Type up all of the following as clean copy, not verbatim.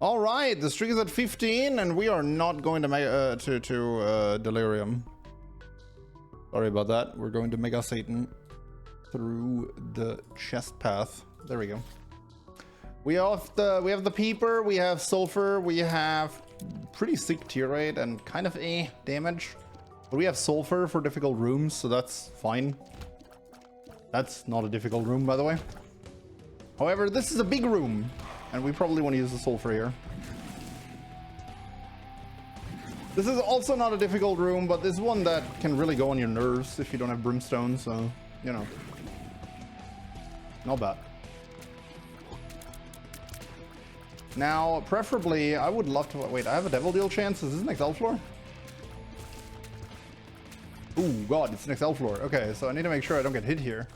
All right, the streak is at 15, and we are not going to Delirium. Sorry about that. We're going to Mega Satan through the chest path. There we go. We have the Peeper, we have Sulfur, we have pretty sick tier rate and kind of damage. But we have Sulfur for difficult rooms, so that's fine. That's not a difficult room, by the way. However, this is a big room, and we probably want to use the Sulfur here. This is also not a difficult room, but this is one that can really go on your nerves if you don't have Brimstone, so, you know. Not bad. Now, preferably, I would love to... Wait, I have a Devil Deal chance? Is this next L floor? Ooh, God, it's next L floor. Okay, so I need to make sure I don't get hit here.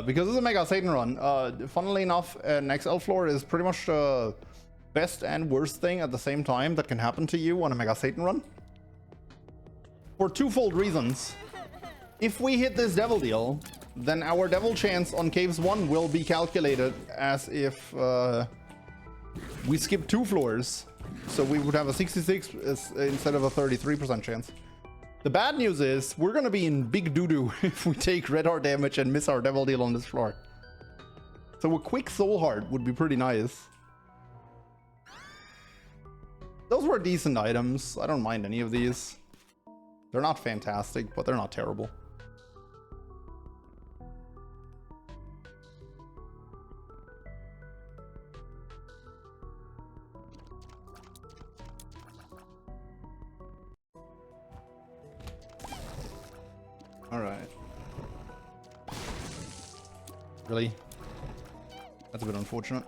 Because it's a Mega Satan run, funnily enough, next L floor is pretty much the best and worst thing at the same time that can happen to you on a Mega Satan run. For twofold reasons. If we hit this Devil Deal, then our Devil chance on Caves 1 will be calculated as if we skip 2 floors. So we would have a 66 instead of a 33% chance. The bad news is we're going to be in big doo-doo if we take Red Heart damage and miss our Devil Deal on this floor. So a quick Soul Heart would be pretty nice. Those were decent items. I don't mind any of these. They're not fantastic, but they're not terrible. All right. Really? That's a bit unfortunate.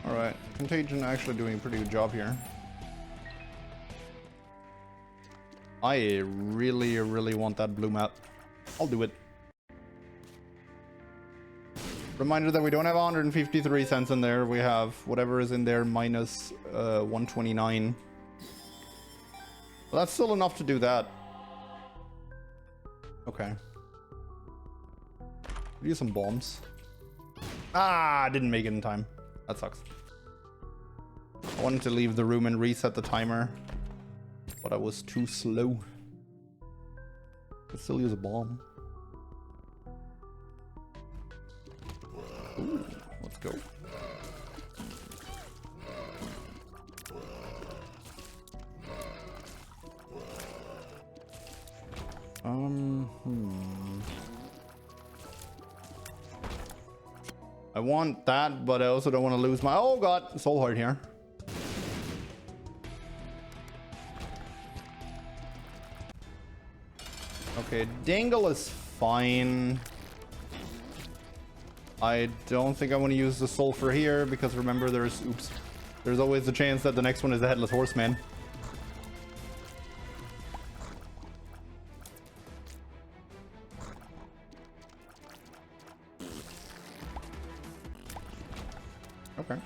All right, Contagion actually doing a pretty good job here. I really want that blue map. I'll do it. Reminder that we don't have 153 cents in there. We have whatever is in there minus 129. Well, that's still enough to do that. Okay. Use some bombs. Ah, I didn't make it in time. That sucks. I wanted to leave the room and reset the timer, but I was too slow. Could still use a bomb. Ooh, let's go. I want that, but I also don't want to lose my... Oh god, Soul Heart here. Okay, Dangle is fine. I don't think I want to use the Sulfur here because remember there's always the chance that the next one is the Headless Horseman. Okay.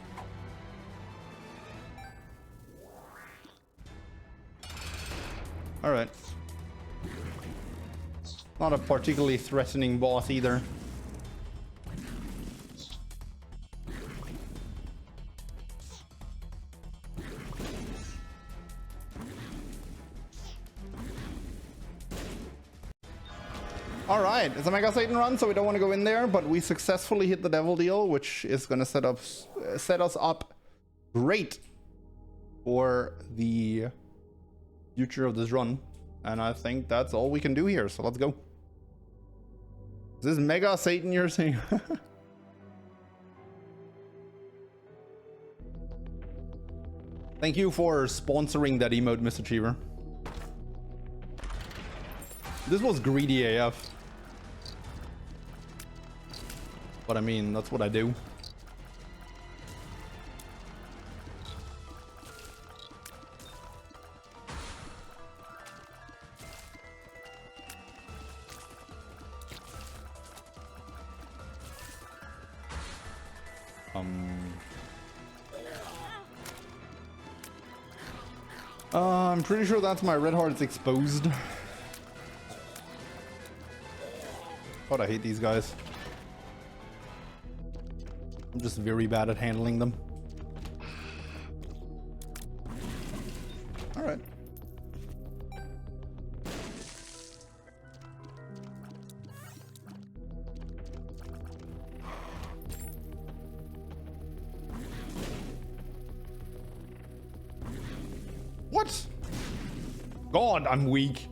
All right. Not a particularly threatening boss either. Alright, it's a Mega Satan run, so we don't want to go in there, but we successfully hit the Devil Deal, which is going to set us up great for the future of this run. And I think that's all we can do here, so let's go. Is this Mega Satan you're saying? Thank you for sponsoring that emote, Mr. Cheever. This was greedy AF. But I mean, that's what I do. I'm pretty sure that's my red hearts exposed. God, I hate these guys. I'm just very bad at handling them. All right. What? God, I'm weak.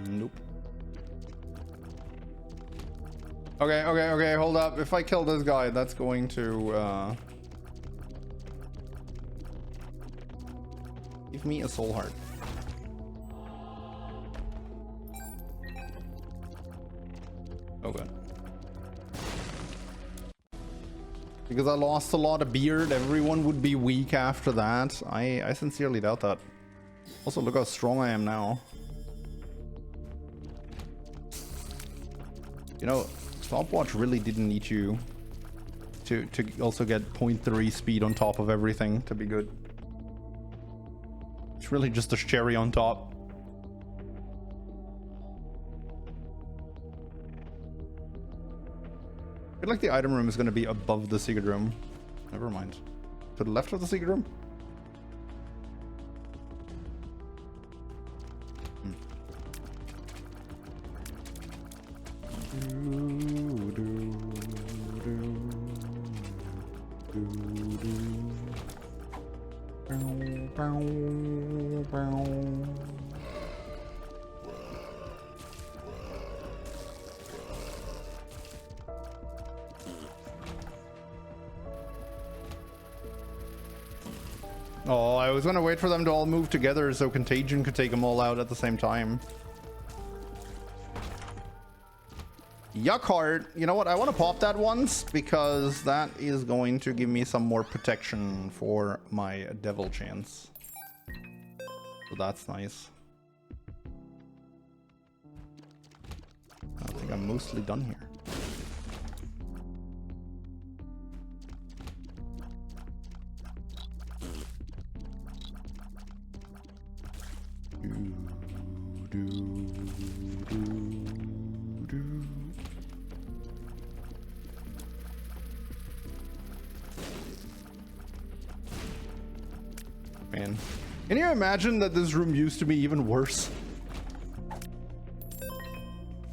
Nope. Okay, hold up. If I kill this guy, that's going to give me a soul heart. Okay. Because I lost a lot of beard, everyone would be weak after that. I sincerely doubt that. Also, look how strong I am now. You know, stopwatch really didn't need you to also get 0.3 speed on top of everything to be good. It's really just a cherry on top. I feel like the item room is going to be above the secret room. Never mind. To the left of the secret room? Oh, I was gonna wait for them to all move together so Contagion could take them all out at the same time. Yuck heart. You know what? I want to pop that once because that is going to give me some more protection for my devil chance. So that's nice. I think I'm mostly done here. Man, can you imagine that this room used to be even worse?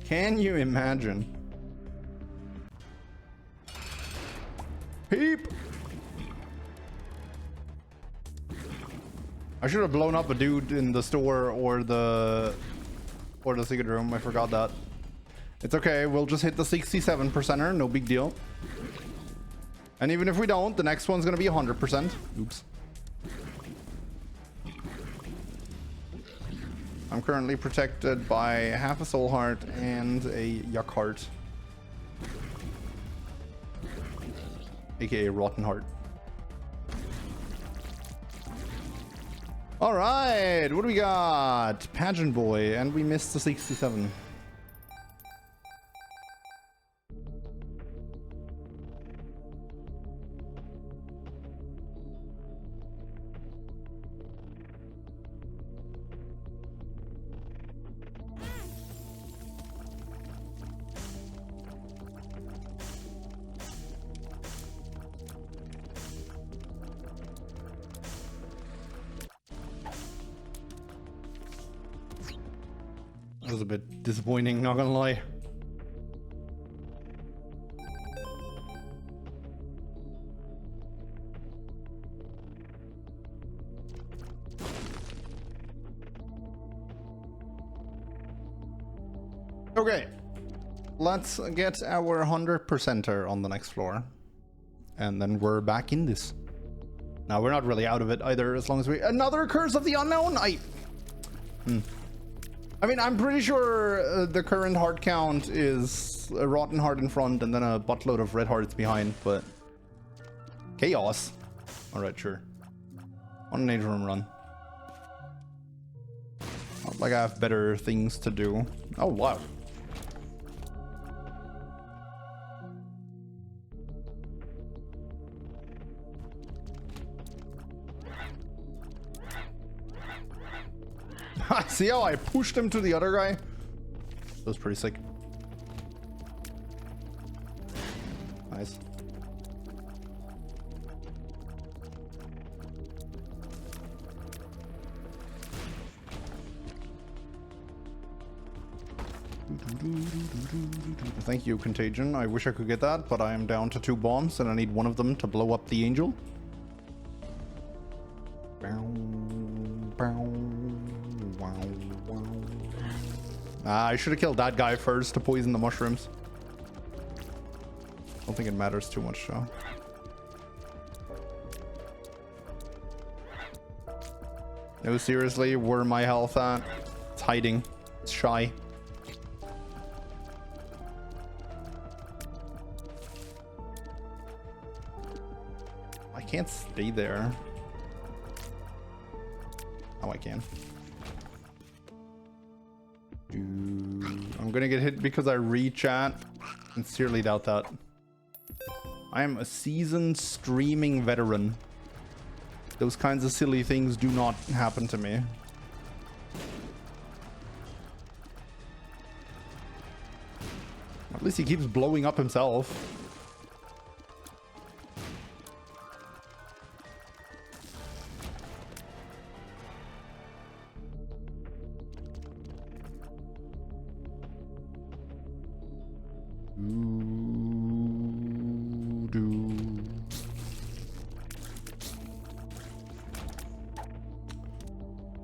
Can you imagine? Peep! I should have blown up a dude in the store or the secret room. I forgot that. It's okay. We'll just hit the 67%er. No big deal. And even if we don't, the next one's gonna be 100%. Oops. I'm currently protected by half a soul heart and a yuck heart. AKA rotten heart. All right, what do we got? Pageant boy, and we missed the 67. That was a bit disappointing, not gonna lie. Okay, let's get our 100%er on the next floor. And then we're back in this. Now, we're not really out of it either, as long as we... Another Curse of the Unknown? I mean, I'm pretty sure the current heart count is a rotten heart in front and then a buttload of red hearts behind, but... Chaos. Alright, sure. On an age room run. Not like I have better things to do. Oh, wow. See how I pushed him to the other guy? That was pretty sick. Nice. Thank you, Contagion. I wish I could get that, but I am down to 2 bombs and I need one of them to blow up the angel. I should have killed that guy first to poison the mushrooms. I don't think it matters too much, though. No, seriously, where my health at? It's hiding. It's shy. I can't stay there. Oh, I can. I'm gonna get hit because I re-chat. Sincerely doubt that. I am a seasoned streaming veteran. Those kinds of silly things do not happen to me. At least he keeps blowing up himself.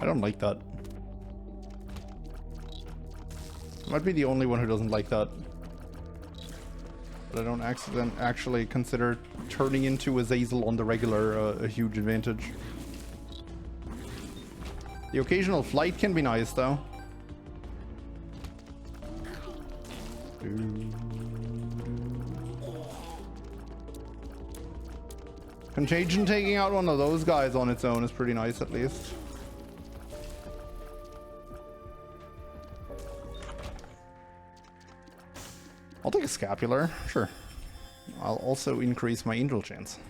I don't like that. I might be the only one who doesn't like that. But I don't actually consider turning into Azazel on the regular a huge advantage. The occasional flight can be nice, though. Contagion taking out one of those guys on its own is pretty nice, at least. I'll take a scapular, sure. I'll also increase my angel chance.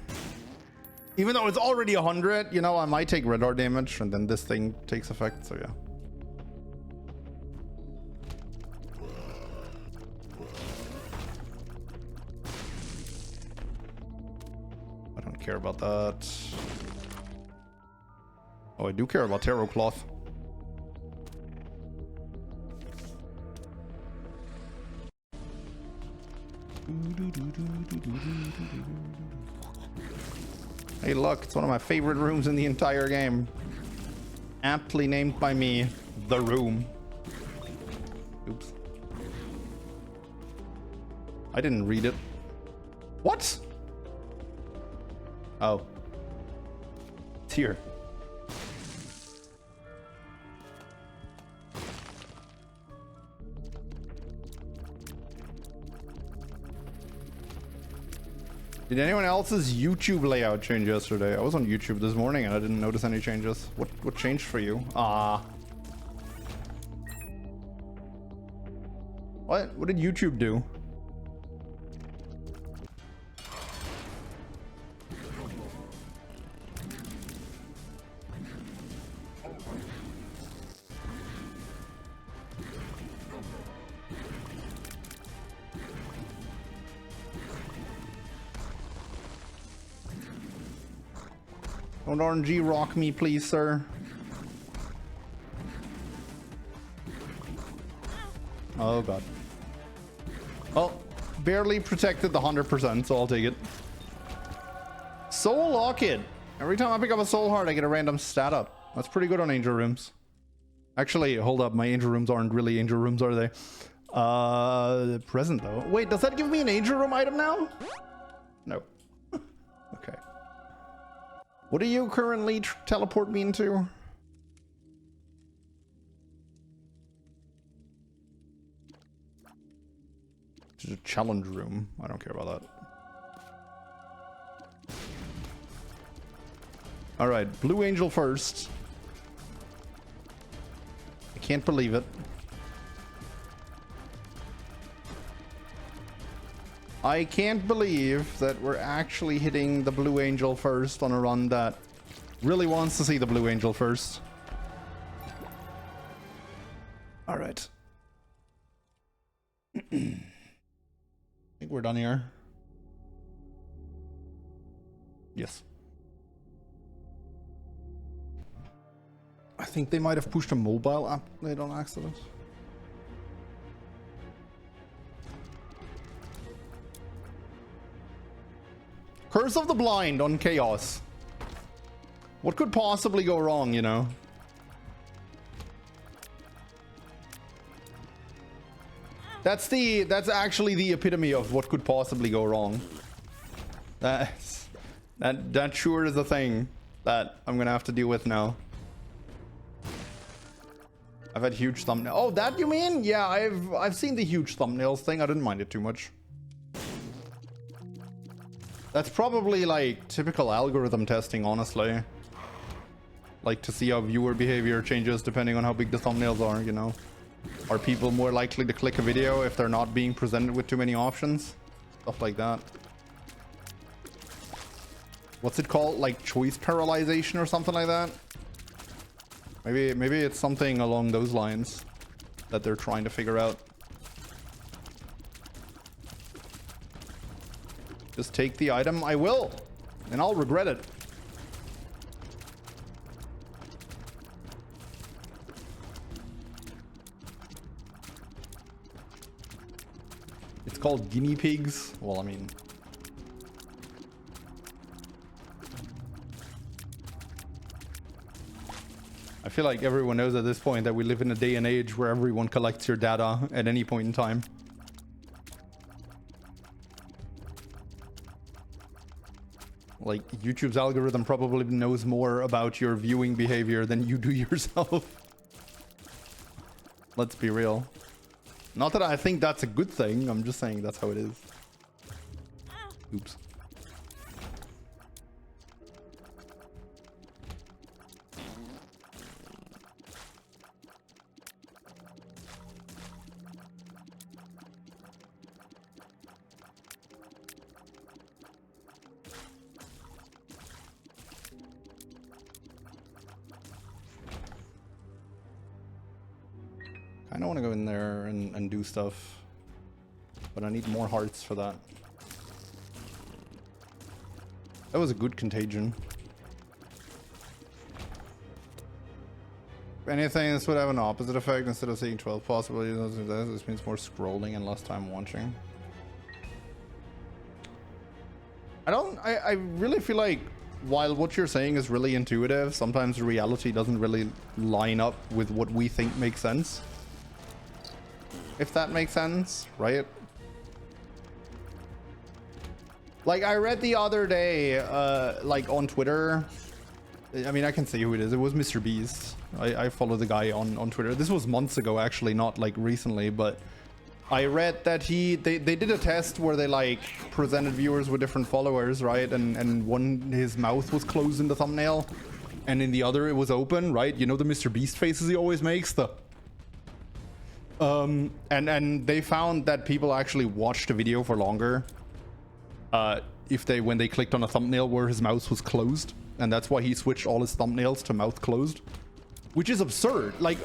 Even though it's already 100, you know, I might take radar damage and then this thing takes effect, so yeah. I don't care about that. Oh, I do care about Tarot Cloth. Hey, look, it's one of my favorite rooms in the entire game. Aptly named by me, The Room. Oops. I didn't read it. What? Oh. It's here. Did anyone else's YouTube layout change yesterday? I was on YouTube this morning and I didn't notice any changes. What changed for you? What did YouTube do? Don't RNG rock me, please, sir. Oh, God. Well, barely protected the 100%, so I'll take it. Soul Locket. Every time I pick up a soul heart, I get a random stat up. That's pretty good on angel rooms. Actually, hold up. My angel rooms aren't really angel rooms, are they? Present, though. Wait, does that give me an angel room item now? No. Okay. What do you currently teleport me into? It's a challenge room. I don't care about that. Alright, Blue Angel first. I can't believe it. I can't believe that we're actually hitting the Blue Angel first on a run that really wants to see the Blue Angel first. All right. I think we're done here. Yes. I think they might have pushed a mobile update on accident. Curse of the Blind on Chaos. What could possibly go wrong, you know? That's actually the epitome of what could possibly go wrong. That sure is a thing that I'm gonna have to deal with now. I've had huge thumbnails. Oh, that you mean? Yeah, I've seen the huge thumbnails thing. I didn't mind it too much. That's probably like typical algorithm testing, honestly. Like to see how viewer behavior changes depending on how big the thumbnails are, you know. Are people more likely to click a video if they're not being presented with too many options? Stuff like that. What's it called? Like choice paralyzation or something like that? Maybe it's something along those lines that they're trying to figure out. Just take the item. I will, and I'll regret it. It's called guinea pigs. Well, I mean, I feel like everyone knows at this point that we live in a day and age where everyone collects your data at any point in time. Like, YouTube's algorithm probably knows more about your viewing behavior than you do yourself. Let's be real. Not that I think that's a good thing, I'm just saying that's how it is. Oops. I don't want to go in there and do stuff, but I need more hearts for that. That was a good contagion. If anything, this would have an opposite effect. Instead of seeing 12 possibilities, this means more scrolling and less time watching. I really feel like while what you're saying is really intuitive, sometimes reality doesn't really line up with what we think makes sense. If that makes sense, right? Like I read the other day, like on Twitter, I mean, I can say who it is. It was Mr. Beast. I follow the guy on Twitter. This was months ago, actually, not like recently, but I read that they did a test where they like presented viewers with different followers, right? And one, his mouth was closed in the thumbnail, and in the other it was open, right? You know the Mr. Beast faces he always makes, and they found that people actually watched the video for longer when they clicked on a thumbnail where his mouth was closed, and that's why he switched all his thumbnails to mouth closed, which is absurd. Like,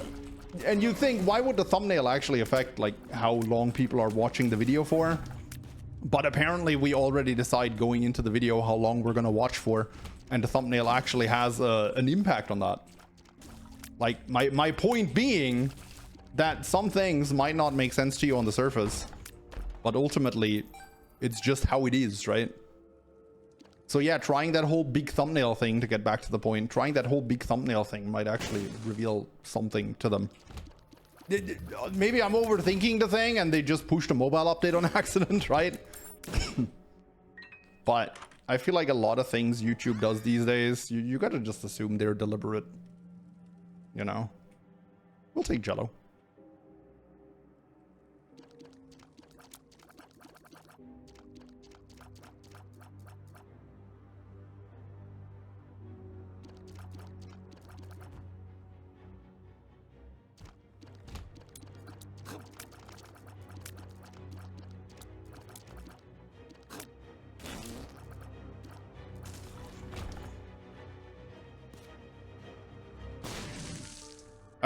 and you think, why would the thumbnail actually affect like how long people are watching the video for? But apparently we already decide going into the video how long we're gonna watch for, and the thumbnail actually has an impact on that. Like my point being that some things might not make sense to you on the surface, but ultimately it's just how it is, right? So yeah, trying that whole big thumbnail thing, to get back to the point, trying that whole big thumbnail thing might actually reveal something to them. Maybe I'm overthinking the thing and they just pushed a mobile update on accident, right? But I feel like a lot of things YouTube does these days, you gotta just assume they're deliberate, you know? We'll take Jello.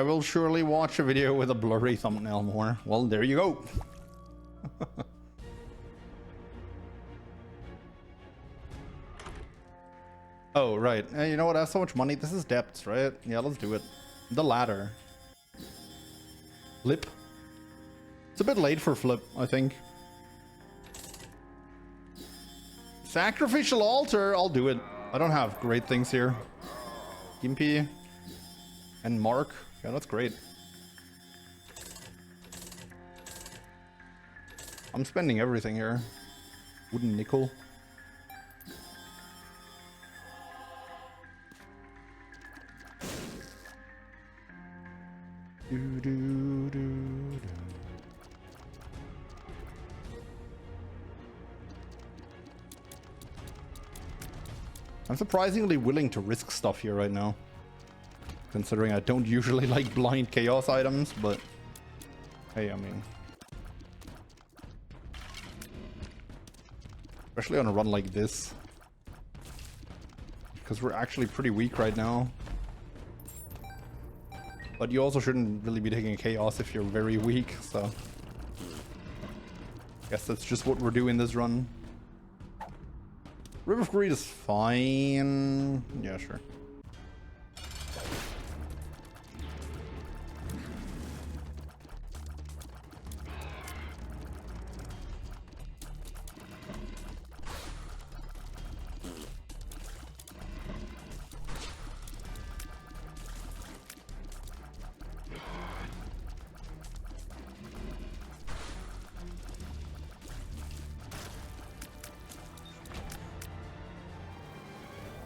I will surely watch a video with a blurry thumbnail more. Well, there you go. Oh, right. You know what? I have so much money. This is depths, right? Yeah, let's do it. The ladder. Flip. It's a bit late for flip, I think. Sacrificial altar. I'll do it. I don't have great things here. Gimpy. And Mark. Yeah, that's great. I'm spending everything here. Wooden nickel. I'm surprisingly willing to risk stuff here right now, considering I don't usually like blind chaos items, but hey, I mean, especially on a run like this, because we're actually pretty weak right now. But you also shouldn't really be taking chaos if you're very weak, so guess that's just what we're doing this run. River of Greed is fine. Yeah, sure.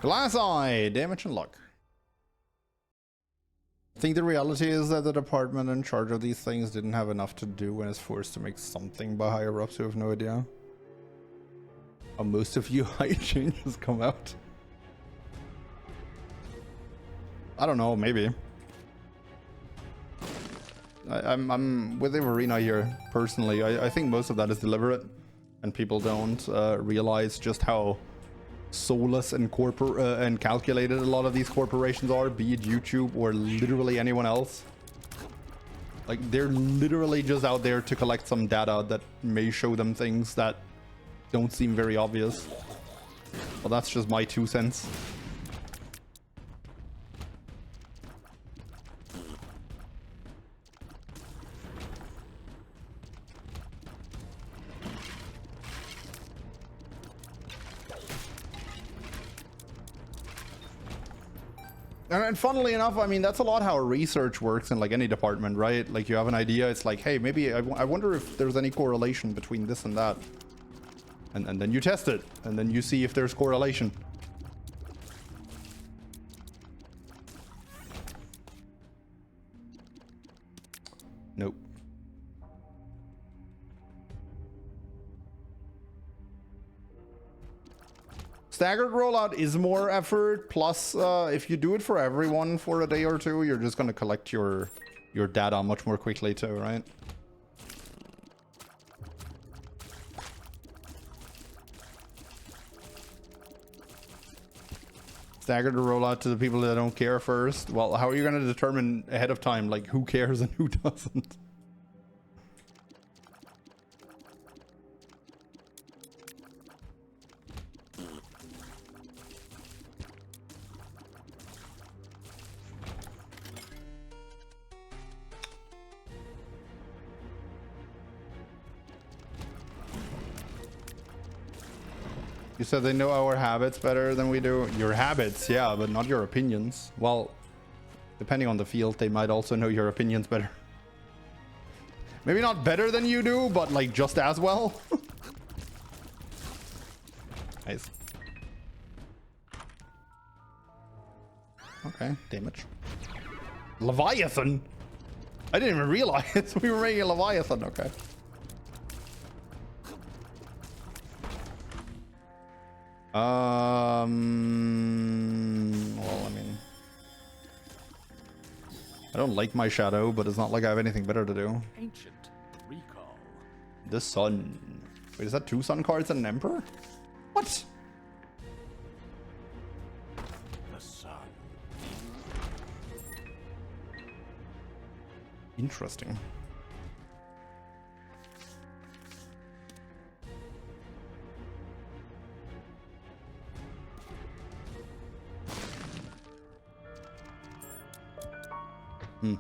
Glass Eye, damage and luck. I think the reality is that the department in charge of these things didn't have enough to do and is forced to make something by higher ups who have no idea how most of you high changes come out. I don't know, maybe. I'm with Arena here personally. I think most of that is deliberate, and people don't realize just how soulless and and calculated a lot of these corporations are, be it YouTube or literally anyone else. Like, they're literally just out there to collect some data that may show them things that don't seem very obvious. Well, that's just my 2 cents. And funnily enough, I mean, that's a lot how research works in like any department, right? Like, you have an idea, it's like, hey, maybe I wonder if there's any correlation between this and that. And then you test it, and then you see if there's correlation. Nope. Staggered rollout is more effort, plus if you do it for everyone for a day or two, you're just going to collect your data much more quickly too, right? Staggered rollout to the people that don't care first. Well, how are you going to determine ahead of time, like, who cares and who doesn't? You said they know our habits better than we do. Your habits, yeah, but not your opinions. Well, depending on the field, they might also know your opinions better. Maybe not better than you do, but like just as well. Nice. Okay, damage. Leviathan? I didn't even realize we were making a Leviathan, okay. Well, I mean, I don't like my shadow, but it's not like I have anything better to do. Ancient recall. The sun. Wait, is that 2 sun cards and an emperor? What? The sun. Interesting. Hmm.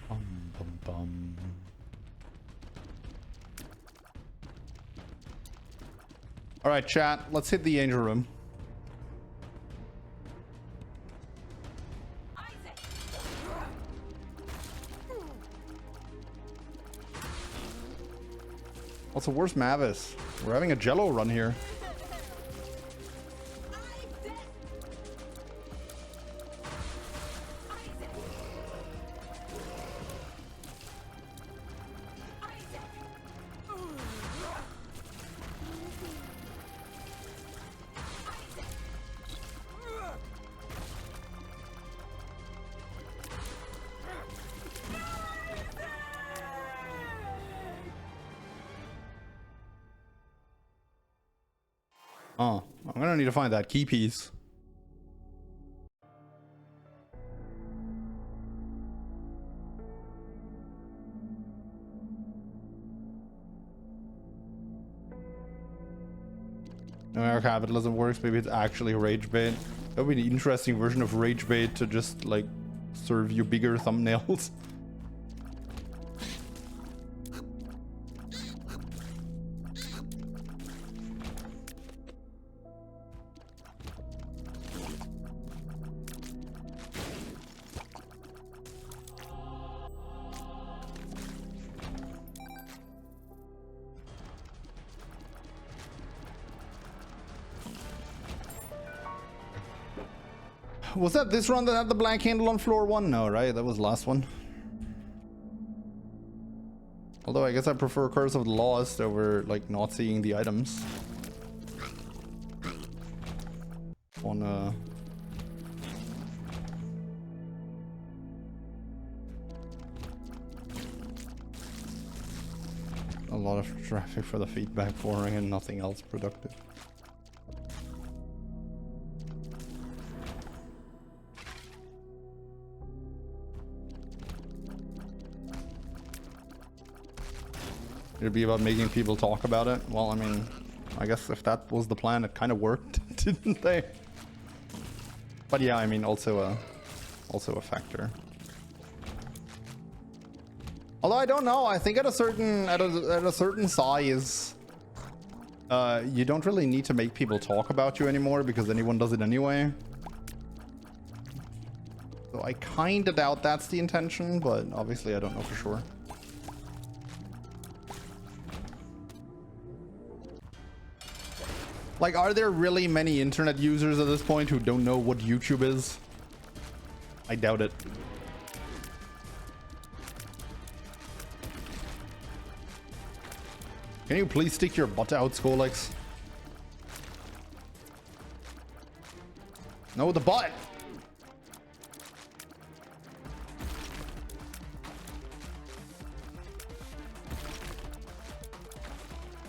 Bum, bum. All right, chat. Let's hit the angel room. What's the worst Mavis? We're having a Jello run here. Oh, I'm gonna need to find that key piece. No, our capitalism works. Maybe it's actually rage bait. That would be an interesting version of rage bait to just like serve you bigger thumbnails. Was that this run that had the black handle on floor 1? No, right? That was the last one. Although I guess I prefer Curse of the Lost over like not seeing the items. On a lot of traffic for the feedback pouring and nothing else productive. It'd be about making people talk about it. Well, I mean, I guess if that was the plan, it kind of worked, didn't they? But yeah, I mean, also a factor. Although I don't know, I think at a certain size, you don't really need to make people talk about you anymore because anyone does it anyway. So I kind of doubt that's the intention, but obviously I don't know for sure. Like, are there really many internet users at this point who don't know what YouTube is? I doubt it. Can you please stick your butt out, Skolex? No, the butt!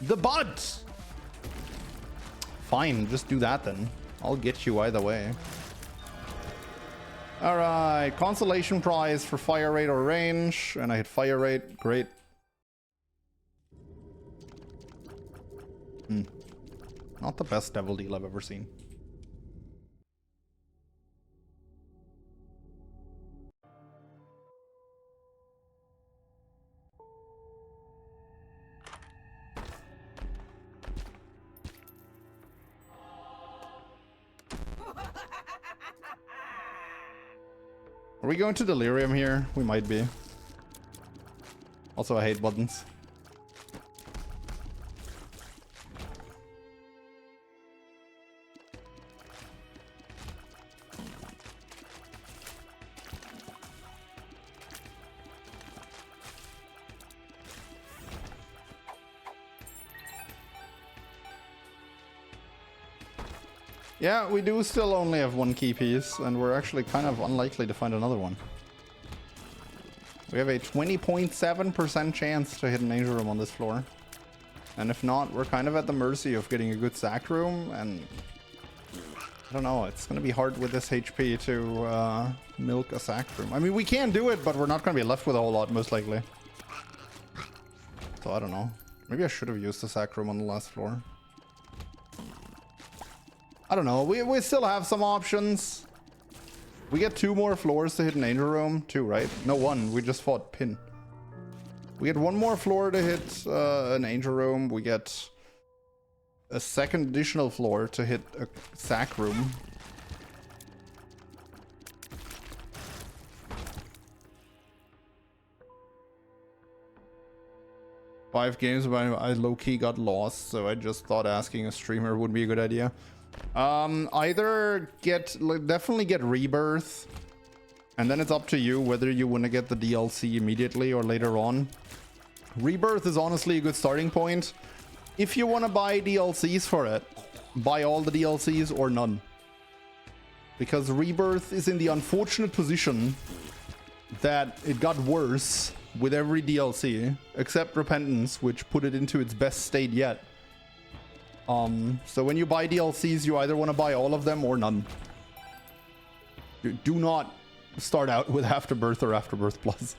The butt! Fine, just do that then. I'll get you either way. Alright, consolation prize for fire rate or range. And I hit fire rate. Great. Not the best devil deal I've ever seen. Are we going to Delirium here? We might be. Also, I hate buttons. Yeah, we do still only have one key piece, and we're actually kind of unlikely to find another one. We have a 20.7% chance to hit an angel room on this floor. And if not, we're kind of at the mercy of getting a good sack room, and I don't know, it's going to be hard with this HP to milk a sack room. I mean, we can do it, but we're not going to be left with a whole lot, most likely. So I don't know. Maybe I should have used the sack room on the last floor. I don't know. We still have some options. We get 2 more floors to hit an angel room. 2, right? No, 1. We just fought pin. We get 1 more floor to hit an angel room. We get a 2nd additional floor to hit a sack room. Five games, but I low-key got lost, so I just thought asking a streamer would be a good idea. Either definitely get Rebirth, and then it's up to you whether you want to get the DLC immediately or later on. Rebirth is honestly a good starting point. If you want to buy DLCs for it, buy all the DLCs or none. Because Rebirth is in the unfortunate position that it got worse with every DLC, except Repentance, which put it into its best state yet. So when you buy DLCs, you either want to buy all of them or none. Do not start out with Afterbirth or Afterbirth Plus.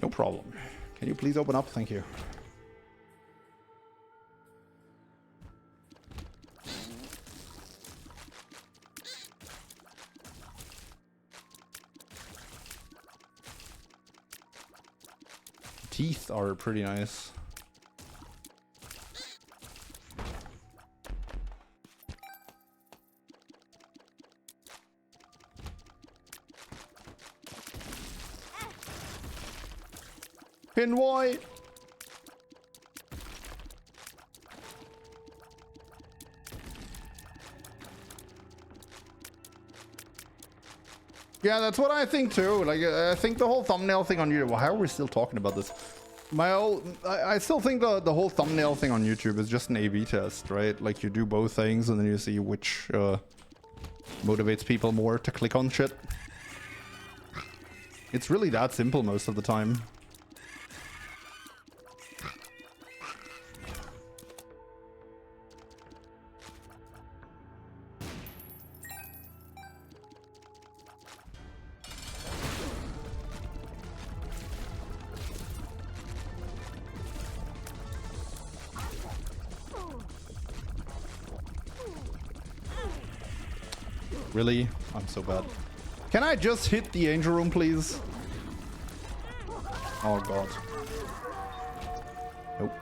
No problem. Can you please open up? Thank you. Teeth are pretty nice. Pin white. Yeah, that's what I think too. Like, I think the whole thumbnail thing on YouTube. Well, how are we still talking about this? I still think the whole thumbnail thing on YouTube is just an A/B test, right? Like, you do both things and then you see which motivates people more to click on shit. It's really that simple most of the time. Really? I'm so bad. Can I just hit the angel room, please? Oh god. Nope.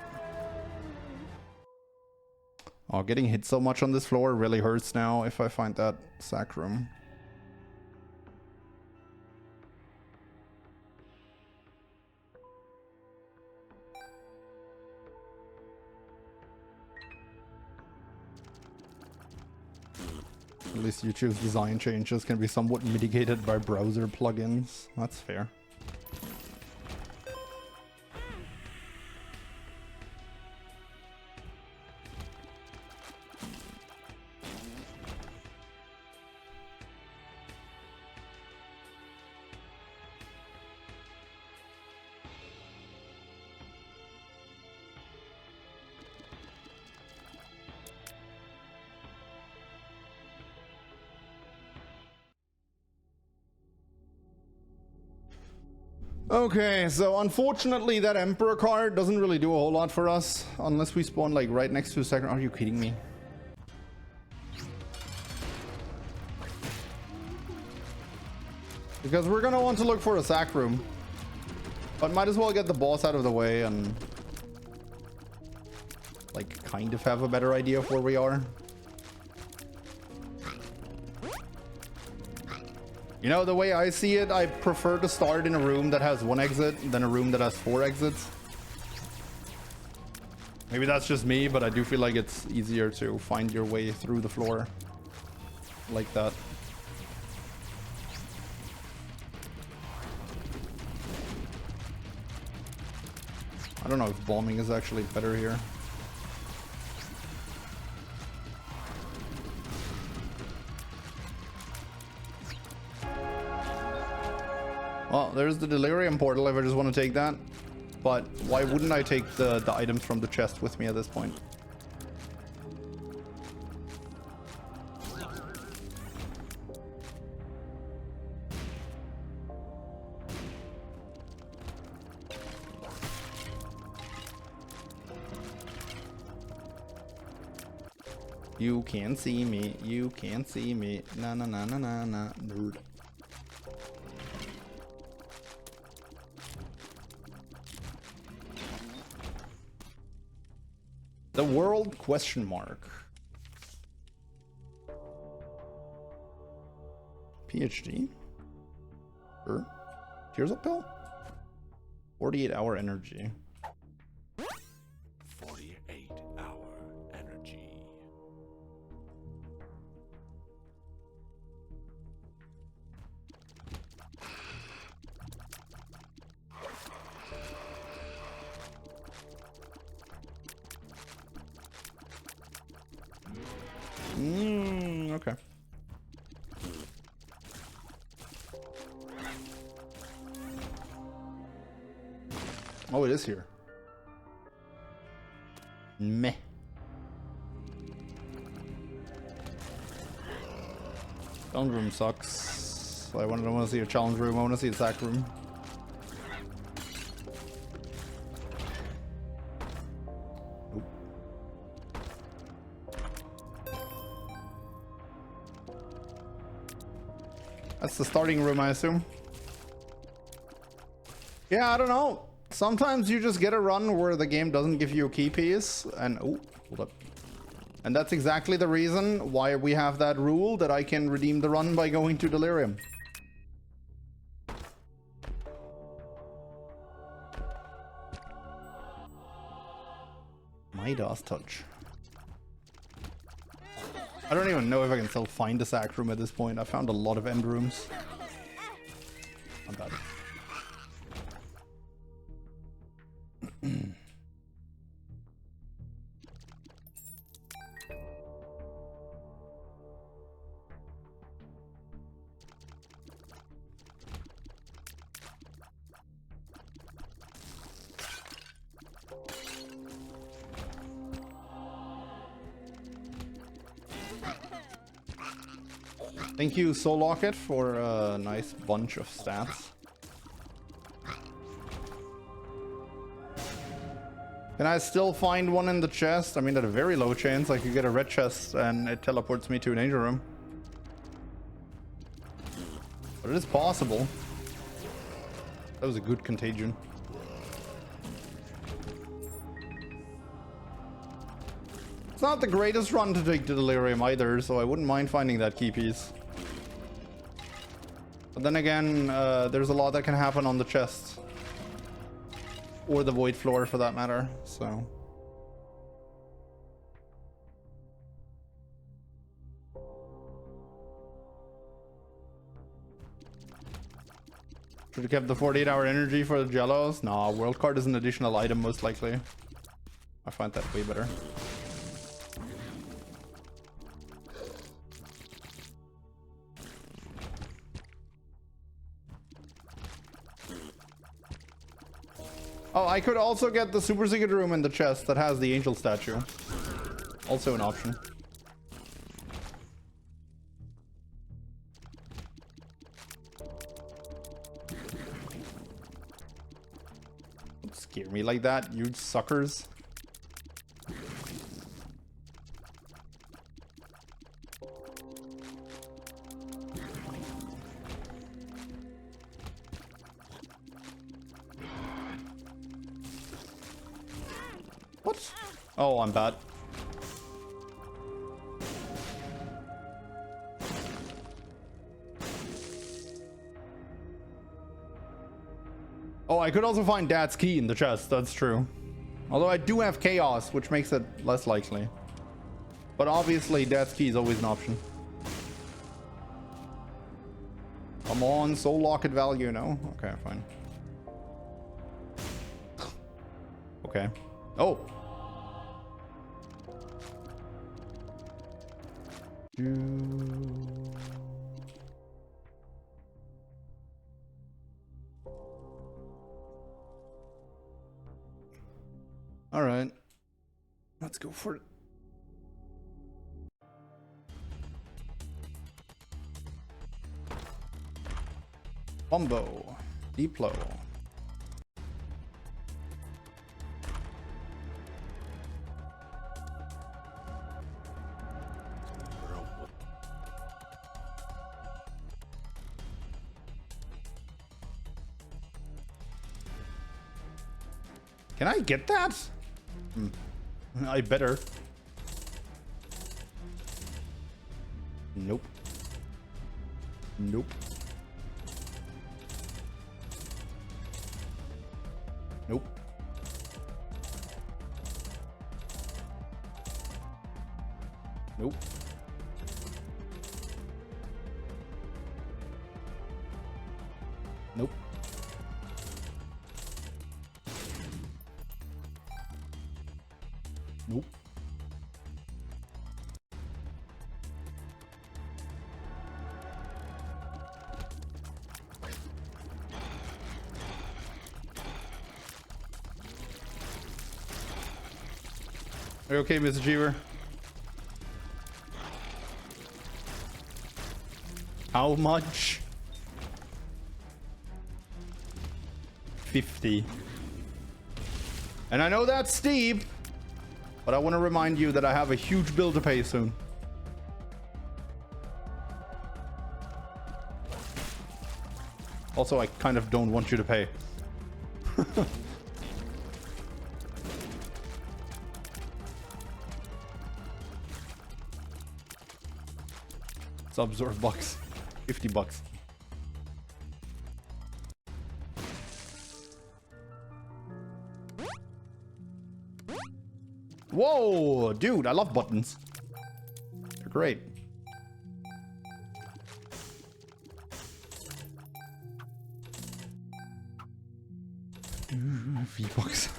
Oh, getting hit so much on this floor really hurts now if I find that sack room. At least YouTube's design changes can be somewhat mitigated by browser plugins. That's fair. Okay, so unfortunately that Emperor card doesn't really do a whole lot for us unless we spawn like right next to a second. Are you kidding me? Because we're gonna want to look for a sack room, but might as well get the boss out of the way and like kind of have a better idea of where we are. You know, the way I see it, I prefer to start in a room that has 1 exit than a room that has 4 exits. Maybe that's just me, but I do feel like it's easier to find your way through the floor like that. I don't know if bombing is actually better here. Well, there's the Delirium portal if I just want to take that. But why wouldn't I take the items from the chest with me at this point? You can't see me, you can't see me, na na na na na na, nerd. The world question mark. PhD? Sure. Tears up pill? 48-hour energy. 48-hour energy. Okay. Oh, it is here. Meh. Challenge room sucks. I don't want to see a challenge room. I want to see a sack room. That's the starting room, I assume. Yeah, I don't know. Sometimes you just get a run where the game doesn't give you a key piece, and oh, hold up. And that's exactly the reason why we have that rule that I can redeem the run by going to Delirium. Midas touch. I don't even know if I can still find a sack room at this point. I found a lot of end rooms. Not bad. Thank you, Soul Locket, for a nice bunch of stats. Can I still find one in the chest? I mean, at a very low chance, I could get a red chest and it teleports me to an angel room. But it is possible. That was a good contagion. It's not the greatest run to take to Delirium either, so I wouldn't mind finding that key piece. But then again, there's a lot that can happen on the chest. Or the void floor for that matter, so. Should have kept the 48-hour energy for the jellos? Nah, world card is an additional item most likely. I find that way better. Oh, I could also get the super secret room in the chest that has the angel statue. Also an option. Don't scare me like that, you suckers. What? Oh, I'm bad. Oh, I could also find Dad's key in the chest. That's true. Although I do have chaos, which makes it less likely. But obviously, Dad's key is always an option. Come on, soul locket value, no? Okay, fine. Okay. Oh! Alright. Let's go for it. Combo. Deploy. Can I get that? I better. Nope. Nope. Nope. Nope. Nope. Nope. Are you okay, Mr. Cheever? How much? 50. And I know that's steep, but I want to remind you that I have a huge bill to pay soon. Also, I kind of don't want you to pay. Absorb bucks. 50 bucks. Whoa, dude, I love buttons. They're great. V-bucks.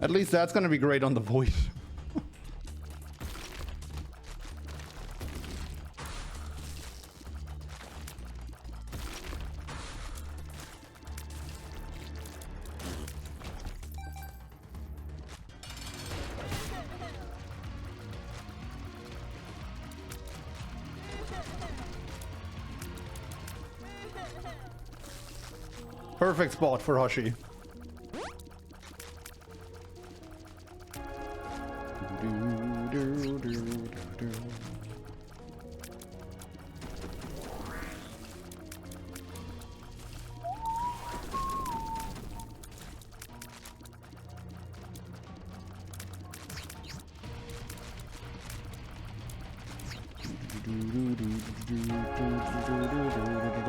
At least that's gonna be great on the void. Perfect spot for Hoshi.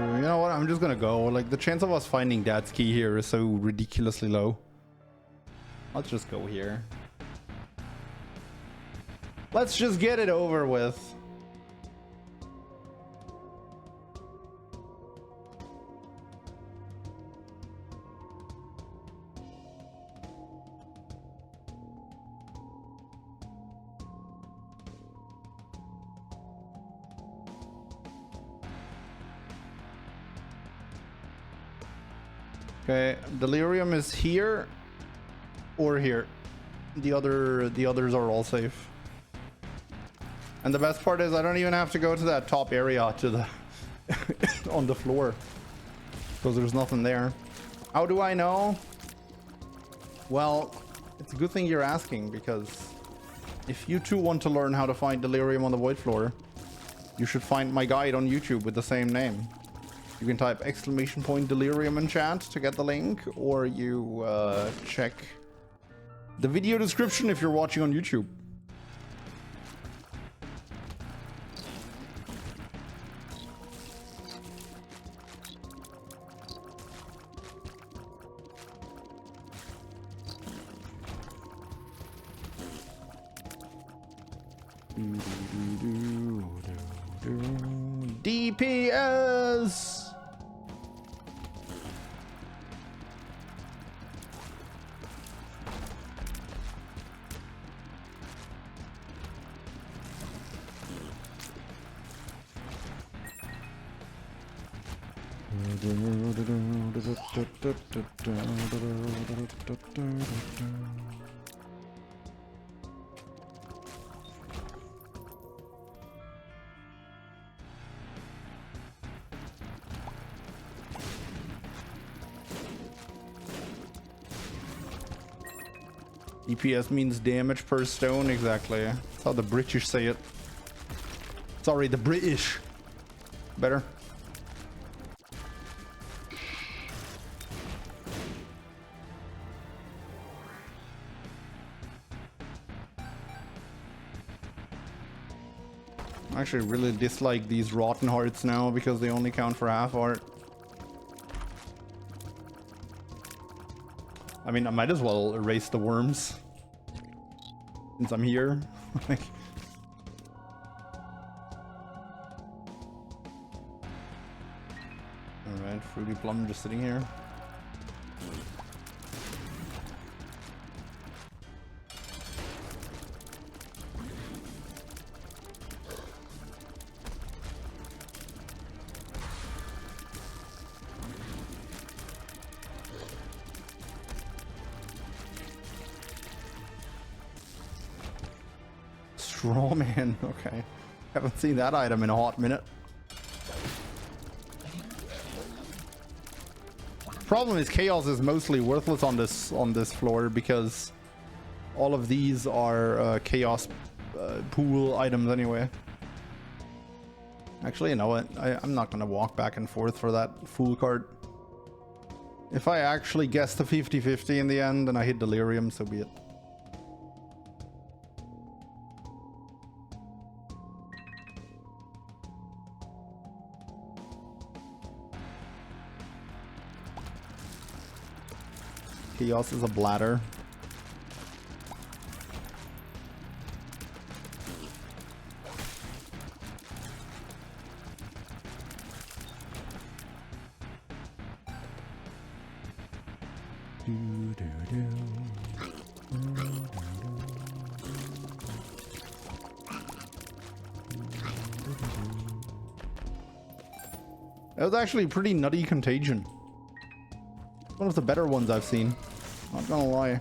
You know what? I'm just gonna go. Like, the chance of us finding Dad's key here is so ridiculously low. Let's just go here. Let's just get it over with. Okay, Delirium is here or here. The others are all safe. And the best part is I don't even have to go to that top area to the on the floor because there's nothing there. How do I know? Well, it's a good thing you're asking, because if you too want to learn how to find Delirium on the void floor, you should find my guide on YouTube with the same name. You can type !Delirium in chat to get the link, or you check the video description if you're watching on YouTube. DPS! DPS means damage per stone, exactly. That's how the British say it. Sorry, the British. Better. I actually really dislike these rotten hearts now because they only count for half heart. I mean, I might as well erase the worms since I'm here. Like, alright, Fruity Plum just sitting here. Strawman, okay. Haven't seen that item in a hot minute. Problem is, chaos is mostly worthless on this floor because all of these are chaos pool items anyway. Actually, you know what? I'm not gonna walk back and forth for that fool card. If I actually guess the 50-50 in the end and I hit Delirium, so be it. Chaos is a bladder. That was actually a pretty nutty contagion. One of the better ones I've seen. Not gonna lie.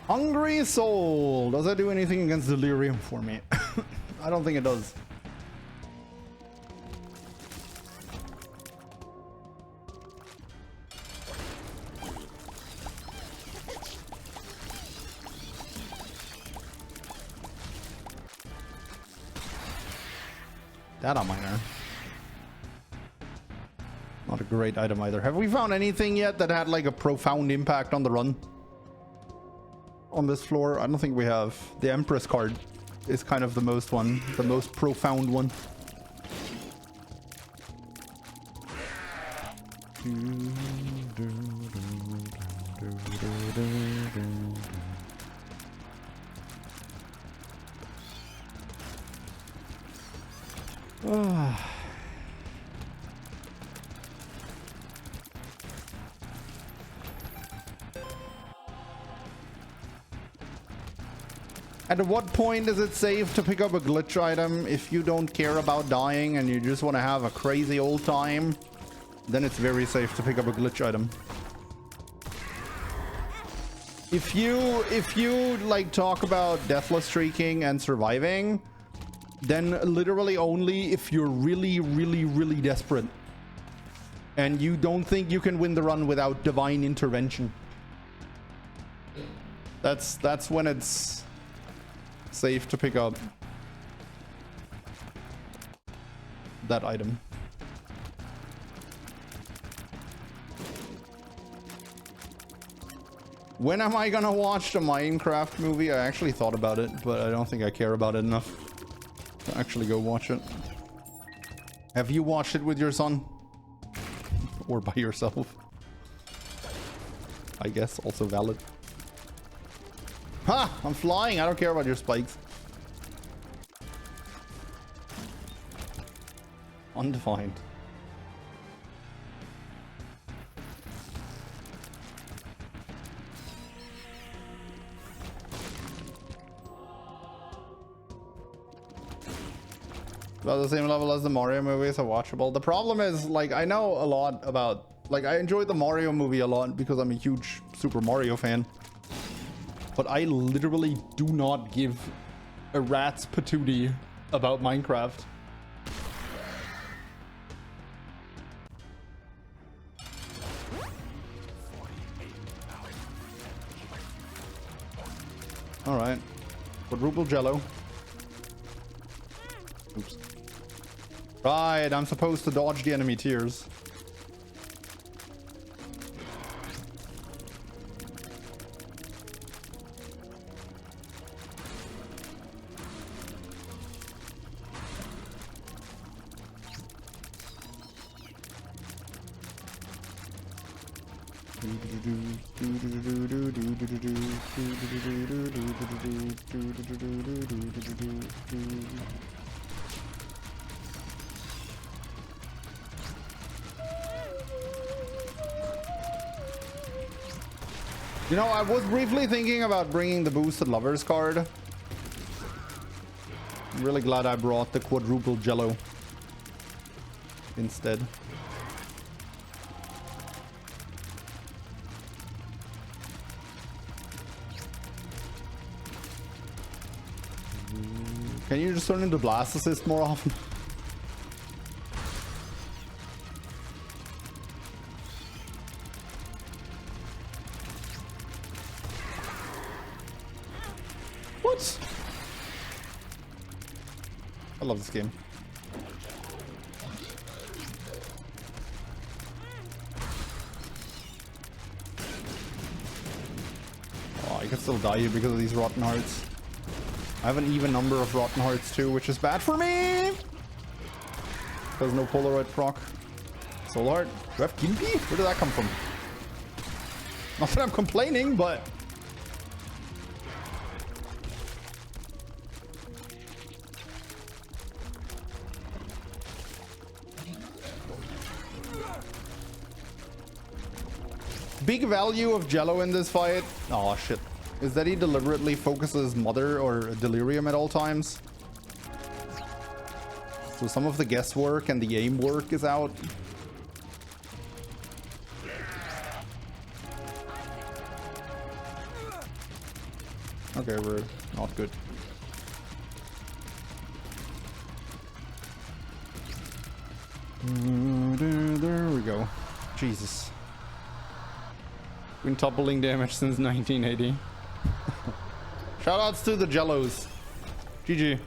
Hungry Soul. Does that do anything against Delirium for me? I don't think it does. Data miner. Not a great item either. Have we found anything yet that had like a profound impact on the run? On this floor? I don't think we have. The Empress card is kind of the most profound one. At what point is it safe to pick up a glitch item? If you don't care about dying and you just want to have a crazy old time, then it's very safe to pick up a glitch item. If you like talk about deathless streaking and surviving, then literally only if you're really desperate and you don't think you can win the run without divine intervention. That's when it's safe to pick up that item. When am I gonna watch the Minecraft movie? I actually thought about it, but I don't think I care about it enough to actually go watch it. Have you watched it with your son? Or by yourself? I guess also valid. Ha! I'm flying! I don't care about your spikes. Undefined. About the same level as the Mario movies are watchable. The problem is, like, I know a lot about... Like, I enjoyed the Mario movie a lot because I'm a huge Super Mario fan. But I literally do not give a rat's patootie about Minecraft. Alright. Quadruple jello. Oops. Right, I'm supposed to dodge the enemy tears. You know, I was briefly thinking about bringing the boosted lovers card. I'm really glad I brought the quadruple jello instead. Can you just turn into blast assist more often? What? I love this game. Oh, I can still die here because of these rotten hearts. I have an even number of rotten hearts too, which is bad for me. There's no Polaroid proc. Soul heart. Do I have Gimpy? Where did that come from? Not that I'm complaining, but... Big value of Jello in this fight. Oh shit. Is that he deliberately focuses Mother or Delirium at all times. So some of the guesswork and the aim work is out. Okay, we're not good. There we go. Jesus. Quintupling damage since 1980. Shoutouts to the Jellos. GG.